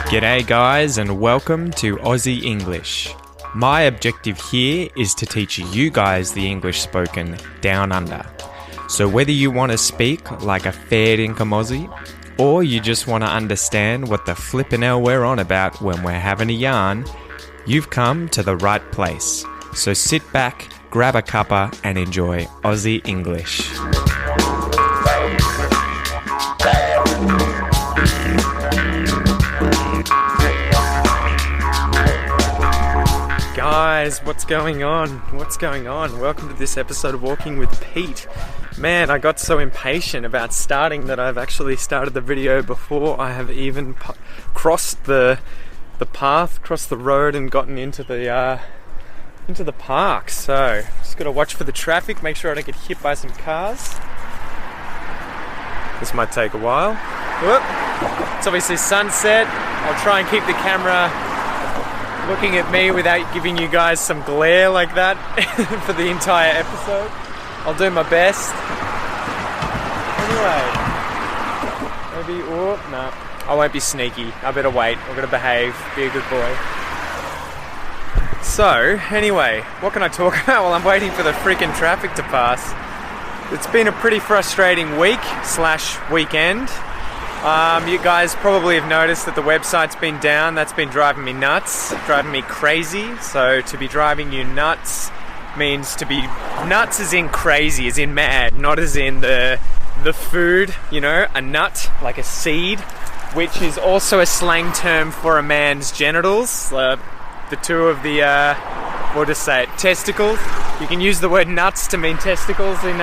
G'day guys and welcome to Aussie English. My objective here is to teach you guys the English spoken down under. So whether you want to speak like a fair income Aussie, or you just want to understand what the flippin' hell we're on about when we're having a yarn, you've come to the right place. So sit back, grab a cuppa and enjoy Aussie English. Guys, what's going on? Welcome to this episode of Walking with Pete. Man, I got so impatient about starting that I've actually started the video before I have even crossed the path, crossed the road and gotten into the park. So, just gotta watch for the traffic, make sure I don't get hit by some cars. This might take a while. Whoop. It's obviously sunset. I'll try and keep the camera looking at me without giving you guys some glare like that for the entire episode. I'll do my best. Anyway, no, I won't be sneaky. I better wait. I'm gonna behave, be a good boy. So, anyway, what can I talk about while I'm waiting for the freaking traffic to pass? It's been a pretty frustrating week/weekend. You guys probably have noticed that the website's been down. That's been driving me nuts, driving me crazy. So to be driving you nuts means to be nuts as in crazy, as in mad, not as in the food, you know, a nut, like a seed, which is also a slang term for a man's genitals. The two of the, we'll just say it, testicles. You can use the word nuts to mean testicles in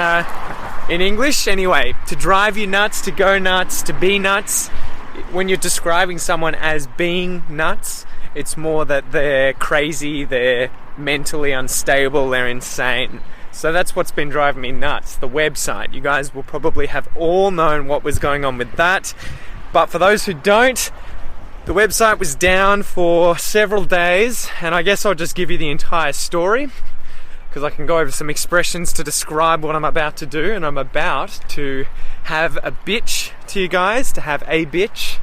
English. Anyway, to drive you nuts, to go nuts, to be nuts. When you're describing someone as being nuts, it's more that they're crazy, they're mentally unstable, they're insane. So that's what's been driving me nuts, the website. You guys will probably have all known what was going on with that. But for those who don't, the website was down for several days, and I guess I'll just give you the entire story, because I can go over some expressions to describe what I'm about to do, and I'm about to have a bitch to you guys, to have a bitch.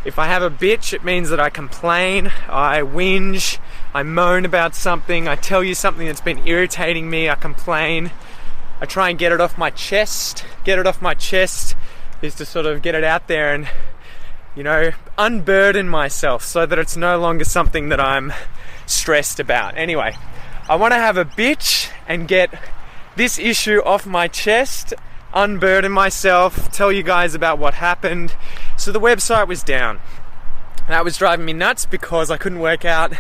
If I have a bitch, it means that I complain, I whinge, I moan about something, I tell you something that's been irritating me, I complain, I try and get it off my chest. Get it off my chest is to sort of get it out there and, you know, unburden myself so that it's no longer something that I'm stressed about. Anyway, I want to have a bitch and get this issue off my chest, unburden myself, tell you guys about what happened. So the website was down. That was driving me nuts because I couldn't work out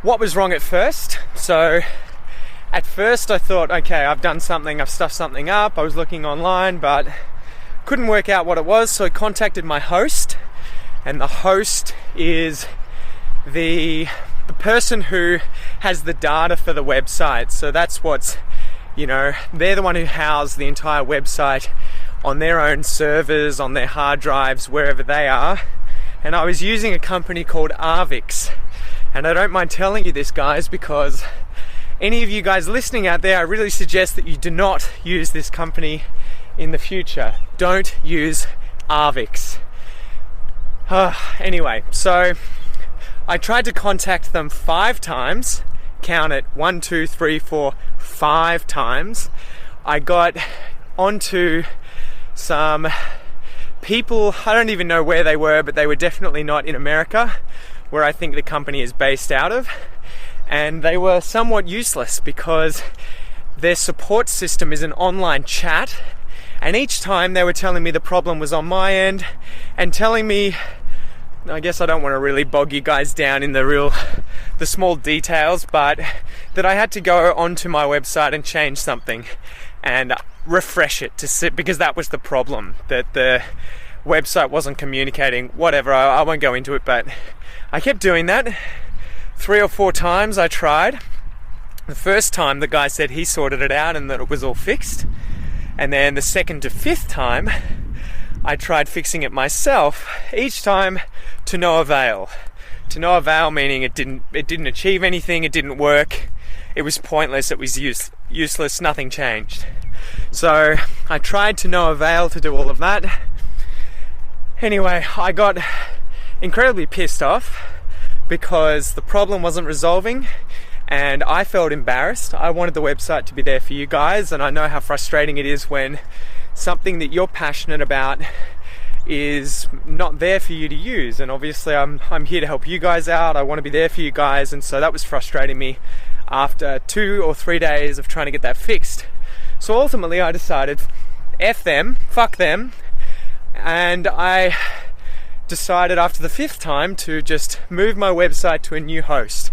what was wrong at first. So at first I thought, okay, I've done something, I've stuffed something up, I was looking online, but couldn't work out what it was. So I contacted my host, and the host is the person who has the data for the website. So that's what's, you know, they're the one who house the entire website on their own servers, on their hard drives, wherever they are. And I was using a company called Arvix. And I don't mind telling you this, guys, because any of you guys listening out there, I really suggest that you do not use this company in the future. Don't use Arvix. Anyway, so I tried to contact them 5 times. Count it, 1, 2, 3, 4, 5 times. I got onto some people, I don't even know where they were, but they were definitely not in America, where I think the company is based out of. And they were somewhat useless because their support system is an online chat. And each time they were telling me the problem was on my end and telling me, I guess I don't want to really bog you guys down in the small details, but that I had to go onto my website and change something and refresh it to sit, because that was the problem, that the website wasn't communicating. Whatever, I won't go into it, but I kept doing that. 3 or 4 times I tried. The first time the guy said he sorted it out and that it was all fixed. And then the 2nd to 5th time I tried fixing it myself, each time to no avail. To no avail meaning it didn't achieve anything, it didn't work, it was pointless, it was useless, nothing changed. So I tried to no avail to do all of that. Anyway, I got incredibly pissed off because the problem wasn't resolving and I felt embarrassed. I wanted the website to be there for you guys, and I know how frustrating it is when something that you're passionate about is not there for you to use. And obviously I'm here to help you guys out. I want to be there for you guys, and so that was frustrating me after 2 or 3 days of trying to get that fixed. So ultimately I decided, F them, fuck them, and I decided after the 5th time to just move my website to a new host.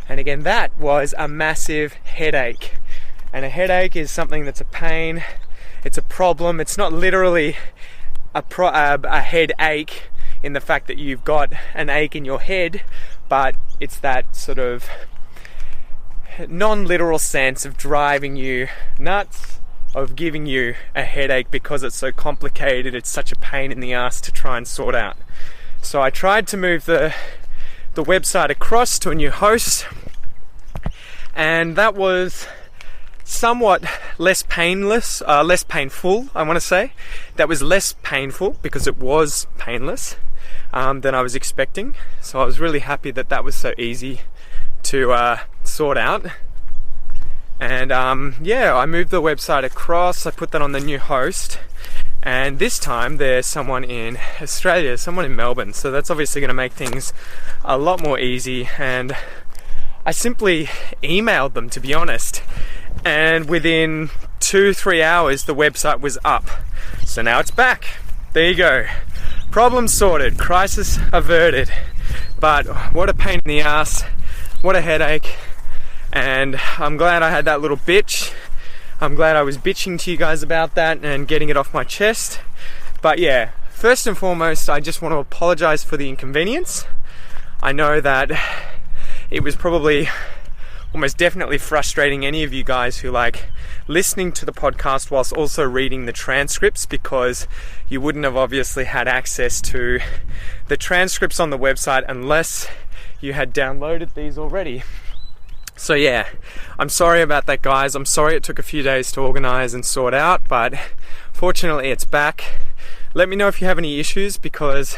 And again, that was a massive headache. And a headache is something that's a pain, it's a problem. It's not literally a headache in the fact that you've got an ache in your head, but it's that sort of non-literal sense of driving you nuts, of giving you a headache because it's so complicated, it's such a pain in the ass to try and sort out. So I tried to move the website across to a new host, and that was somewhat less painful, I want to say. That was less painful because it was painless than I was expecting. So I was really happy that that was so easy to sort out. And I moved the website across, I put that on the new host, and this time there's someone in Australia, someone in Melbourne, so that's obviously going to make things a lot more easy. And I simply emailed them, to be honest, and within 2-3 hours the website was up. So now it's back. There you go. Problem sorted, crisis averted. But what a pain in the ass, what a headache. And I'm glad I had that little bitch. I'm glad I was bitching to you guys about that and getting it off my chest. But yeah, first and foremost, I just want to apologize for the inconvenience. I know that it was probably almost definitely frustrating any of you guys who like listening to the podcast whilst also reading the transcripts, because you wouldn't have obviously had access to the transcripts on the website unless you had downloaded these already. So yeah, I'm sorry about that, guys. I'm sorry it took a few days to organize and sort out, but fortunately it's back. Let me know if you have any issues, because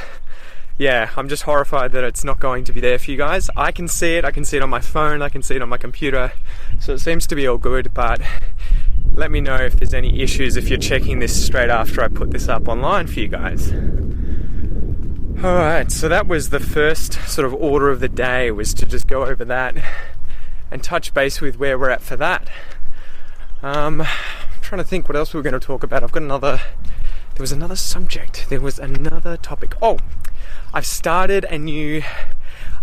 yeah, I'm just horrified that it's not going to be there for you guys. I can see it on my phone, I can see it on my computer, so it seems to be all good, but let me know if there's any issues if you're checking this straight after I put this up online for you guys. Alright, so that was the first sort of order of the day, was to just go over that and touch base with where we're at for that. I'm trying to think what else we were going to talk about. There was another subject. There was another topic. Oh, I've started a new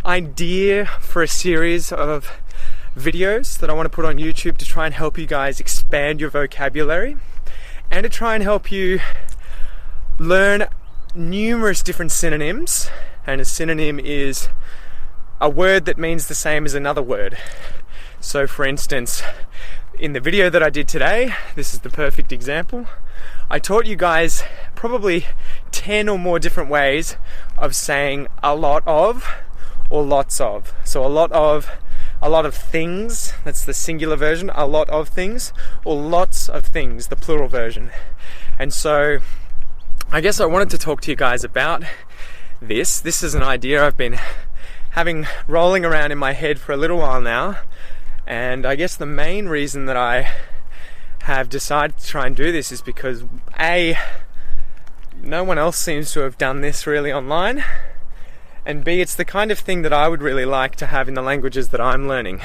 idea for a series of videos that I want to put on YouTube to try and help you guys expand your vocabulary and to try and help you learn numerous different synonyms. And a synonym is a word that means the same as another word. So for instance, in the video that I did today, this is the perfect example. I taught you guys probably 10 or more different ways of saying a lot of or lots of. So a lot of things, that's the singular version, a lot of things, or lots of things, the plural version. And so I guess I wanted to talk to you guys about this. This is an idea I've been having rolling around in my head for a little while now, and I guess the main reason that I have decided to try and do this is because A, no one else seems to have done this really online, and B, it's the kind of thing that I would really like to have in the languages that I'm learning.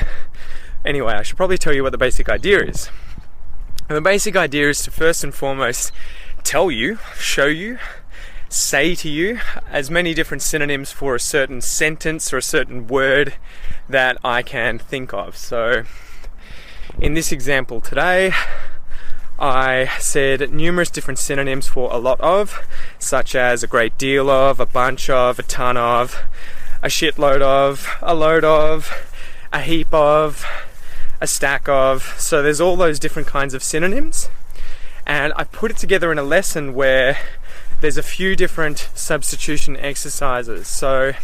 Anyway, I should probably tell you what the basic idea is. And the basic idea is to first and foremost tell you, show you, say to you as many different synonyms for a certain sentence or a certain word that I can think of. So in this example today, I said numerous different synonyms for a lot of, such as a great deal of, a bunch of, a ton of, a shitload of, a load of, a heap of, a stack of. So there's all those different kinds of synonyms, and I put it together in a lesson where there's a few different substitution exercises. So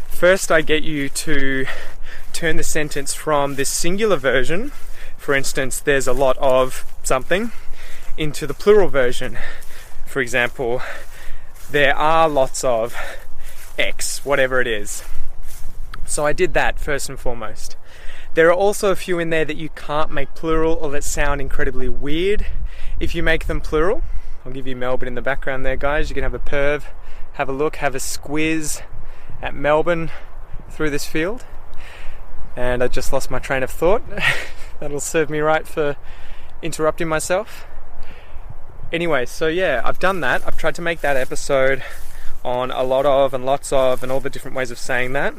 first I get you to turn the sentence from this singular version, for instance, there's a lot of something, into the plural version. For example, there are lots of X, whatever it is. So I did that first and foremost. There are also a few in there that you can't make plural or that sound incredibly weird if you make them plural. I'll give you Melbourne in the background there, guys. You can have a perv, have a look, have a squiz at Melbourne through this field. And I just lost my train of thought. That'll serve me right for interrupting myself. Anyway, so yeah, I've done that. I've tried to make that episode on a lot of and lots of and all the different ways of saying that.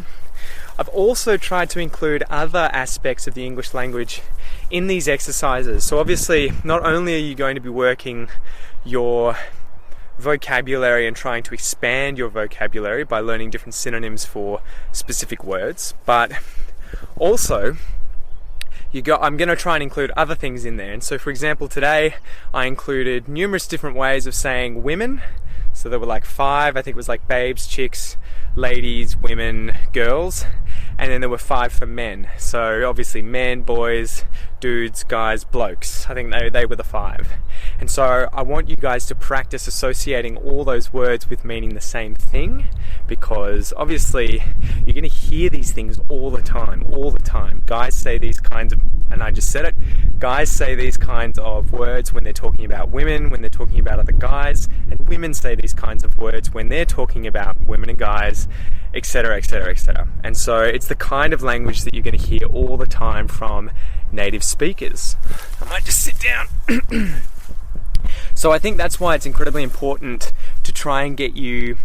I've also tried to include other aspects of the English language in these exercises. So obviously, not only are you going to be working your vocabulary and trying to expand your vocabulary by learning different synonyms for specific words, but also I'm going to try and include other things in there. And so, for example, today I included numerous different ways of saying women. So there were like 5, I think it was like babes, chicks, ladies, women, girls, and then there were 5 for men. So obviously men, boys, dudes, guys, blokes. I think they were the 5. And so I want you guys to practice associating all those words with meaning the same thing, because obviously you're going to hear these things all the time. Guys say these kinds of, and I just said it, guys say these kinds of words when they're talking about women, when they're talking about other guys, and women say these kinds of words when they're talking about women and guys, etc., etc., etc. And so it's the kind of language that you're going to hear all the time from native speakers. I might just sit down. So I think that's why it's incredibly important to try and get you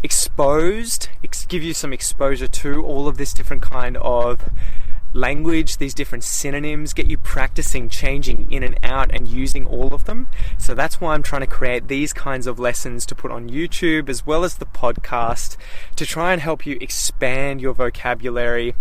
exposed, give you some exposure to all of this different kind of language, these different synonyms, get you practicing changing in and out and using all of them. So that's why I'm trying to create these kinds of lessons to put on YouTube as well as the podcast, to try and help you expand your vocabulary,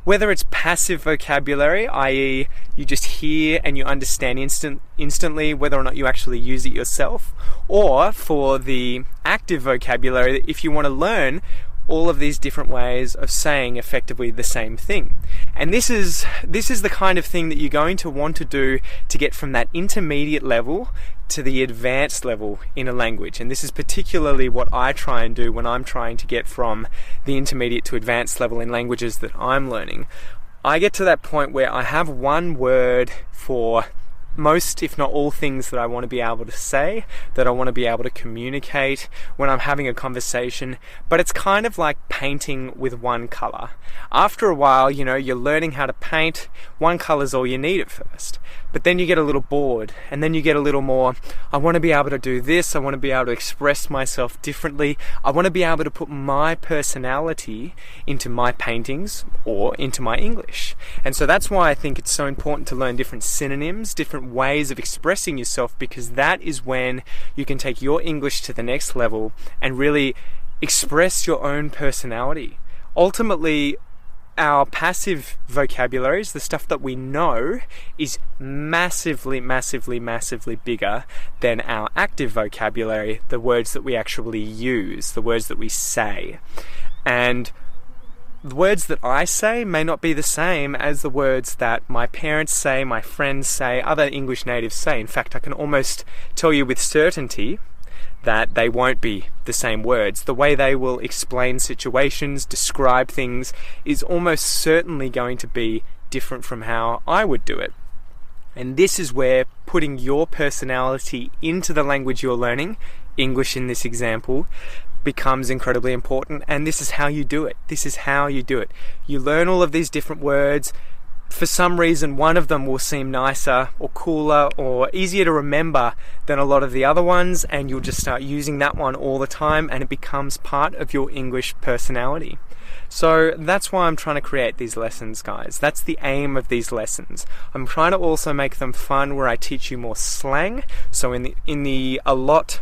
whether it's passive vocabulary, i.e. you just hear and you understand instantly whether or not you actually use it yourself, or for the active vocabulary, if you want to learn all of these different ways of saying effectively the same thing. And this is the kind of thing that you're going to want to do to get from that intermediate level to the advanced level in a language. And this is particularly what I try and do when I'm trying to get from the intermediate to advanced level in languages that I'm learning. I get to that point where I have one word for most, if not all, things that I want to be able to say, that I want to be able to communicate when I'm having a conversation, but it's kind of like painting with one color. After a while, you're learning how to paint, one color's all you need at first, but then you get a little bored, and then you get a little more, I want to be able to do this, I want to be able to express myself differently, I want to be able to put my personality into my paintings or into my English. And so that's why I think it's so important to learn different synonyms, different ways of expressing yourself, because that is when you can take your English to the next level and really express your own personality. Ultimately, our passive vocabularies, the stuff that we know, is massively, massively, massively bigger than our active vocabulary, the words that we actually use, the words that we say. And the words that I say may not be the same as the words that my parents say, my friends say, other English natives say. In fact, I can almost tell you with certainty that they won't be the same words. The way they will explain situations, describe things, is almost certainly going to be different from how I would do it. And this is where putting your personality into the language you're learning, English in this example, becomes incredibly important. And this is how you do it. You learn all of these different words. For some reason, one of them will seem nicer or cooler or easier to remember than a lot of the other ones, and you'll just start using that one all the time, and it becomes part of your English personality. So that's why I'm trying to create these lessons, guys. That's the aim of these lessons. I'm trying to also make them fun, where I teach you more slang. So in the lots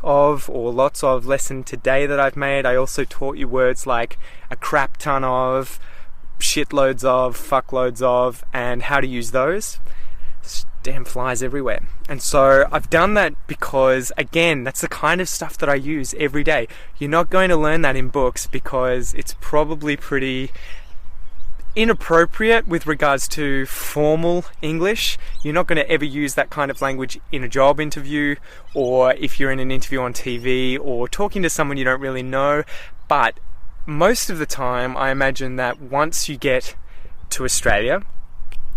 of lesson today that I've made, I also taught you words like a crap ton of, shitloads of, fuckloads of, and how to use those. There's damn flies everywhere. And so I've done that because, again, that's the kind of stuff that I use every day. You're not going to learn that in books because it's probably pretty inappropriate with regards to formal English. You're not going to ever use that kind of language in a job interview, or if you're in an interview on TV, or talking to someone you don't really know. But most of the time, I imagine that once you get to Australia,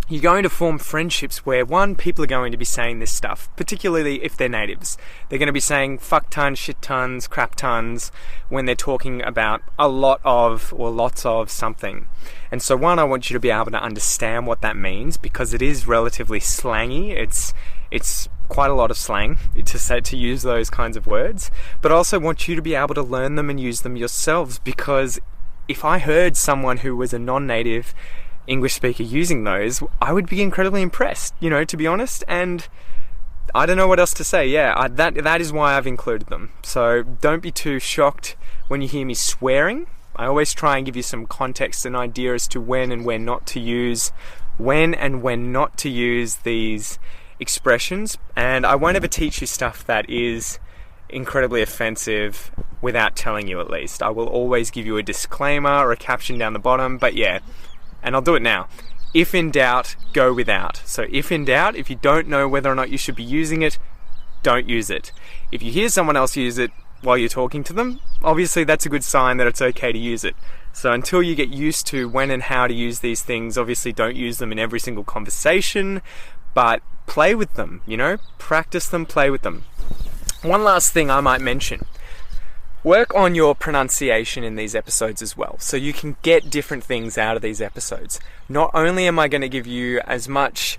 you're going to form friendships where, one, people are going to be saying this stuff, particularly if they're natives. They're going to be saying fuck tons, shit tons, crap tons when they're talking about a lot of or lots of something. And so, one, I want you to be able to understand what that means, because it is relatively slangy. It's quite a lot of slang to use those kinds of words. But I also want you to be able to learn them and use them yourselves, because if I heard someone who was a non-native English speaker using those, I would be incredibly impressed, to be honest, and I don't know what else to say. That is why I've included them. So don't be too shocked when you hear me swearing. I always try and give you some context and idea as to when and when not to use these expressions, and I won't ever teach you stuff that is incredibly offensive without telling you. At least I will always give you a disclaimer or a caption down the bottom. But and I'll do it now. If in doubt, go without. So if in doubt, if you don't know whether or not you should be using it, don't use it. If you hear someone else use it while you're talking to them, obviously that's a good sign that it's okay to use it. So until you get used to when and how to use these things, obviously don't use them in every single conversation, but play with them, practice them, play with them. One last thing I might mention. Work on your pronunciation in these episodes as well, so you can get different things out of these episodes. Not only am I going to give you as much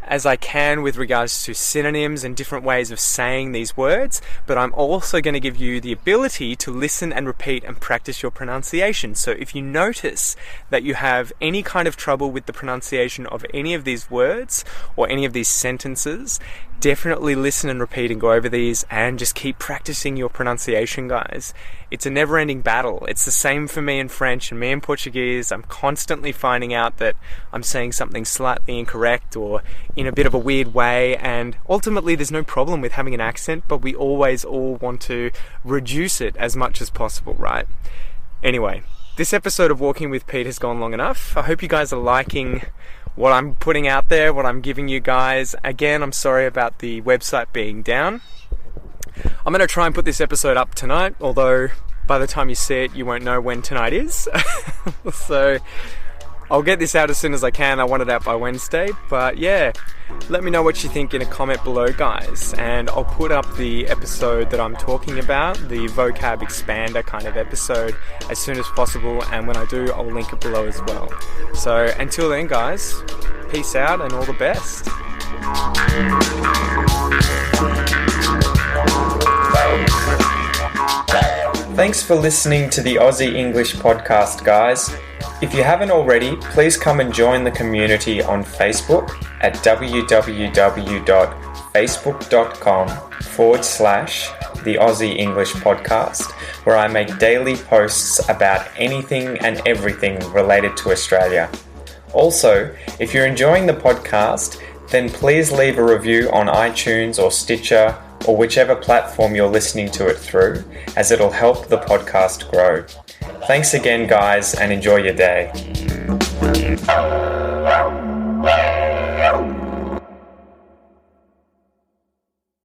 as I can with regards to synonyms and different ways of saying these words, but I'm also going to give you the ability to listen and repeat and practice your pronunciation. So if you notice that you have any kind of trouble with the pronunciation of any of these words or any of these sentences, definitely listen and repeat and go over these and just keep practicing your pronunciation, guys. It's a never-ending battle. It's the same for me in French and me in Portuguese. I'm constantly finding out that I'm saying something slightly incorrect or in a bit of a weird way, and ultimately there's no problem with having an accent, but we always all want to reduce it as much as possible, right? Anyway, this episode of Walking with Pete has gone long enough. I hope you guys are liking what I'm putting out there, what I'm giving you guys. Again, I'm sorry about the website being down. I'm going to try and put this episode up tonight, although by the time you see it, you won't know when tonight is. So I'll get this out as soon as I can. I want it out by Wednesday. But let me know what you think in a comment below, guys. And I'll put up the episode that I'm talking about, the vocab expander kind of episode, as soon as possible. And when I do, I'll link it below as well. So until then, guys, peace out and all the best. Thanks for listening to the Aussie English podcast, guys. If you haven't already, please come and join the community on Facebook at www.facebook.com/the Aussie English podcast, where I make daily posts about anything and everything related to Australia. Also, if you're enjoying the podcast, then please leave a review on iTunes or Stitcher or whichever platform you're listening to it through, as it'll help the podcast grow. Thanks again, guys, and enjoy your day.